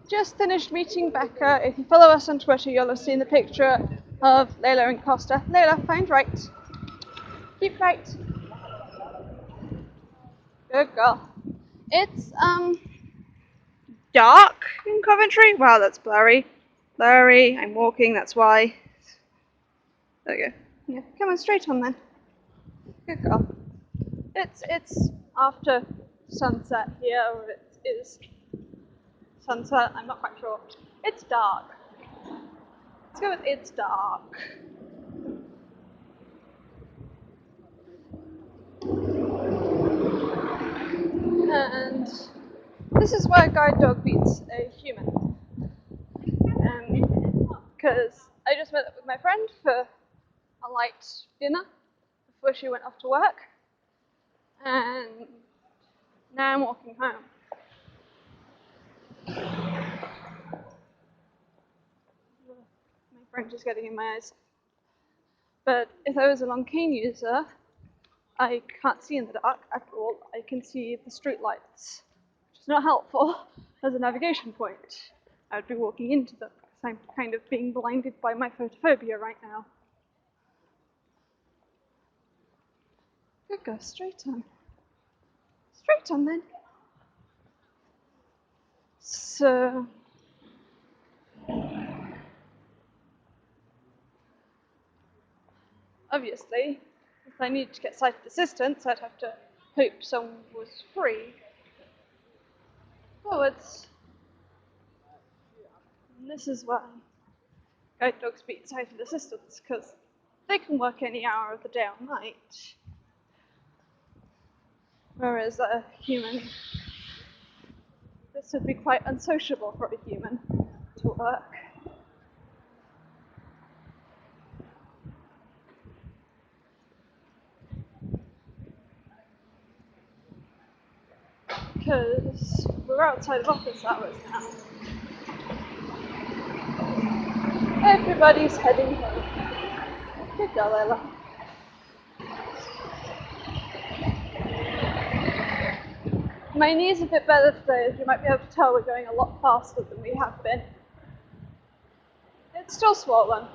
just finished meeting Becca. If you follow us on Twitter, you'll have seen the picture of Layla and Costa. Layla, find right. Keep right. Good girl. It's dark in Coventry. Wow, that's blurry. Blurry. I'm walking. That's why. There we go. Yeah, come on, straight on then. Good girl. It's after sunset here, or it is sunset. I'm not quite sure. It's dark. Let's go with it's dark. And this is where a guide dog beats a human. Because I just met up with my friend for a light dinner before she went off to work. And now I'm walking home. My French is getting in my eyes. But if I was a Loncane user, I can't see in the dark at all. I can see the street lights, which is not helpful as a navigation point. I would be walking into them because I'm kind of being blinded by my photophobia right now. Good girl, straight on. Straight on then. So, obviously, if I needed to get sighted assistance, I'd have to hope someone was free. Forwards. And this is why guide dogs beat sighted assistants, because they can work any hour of the day or night. Whereas a human, this would be quite unsociable for a human to work. Because we're outside of office hours now. Everybody's heading home. Good girl, Ella. My knee's a bit better today, as you might be able to tell. We're going a lot faster than we have been. It's still swollen,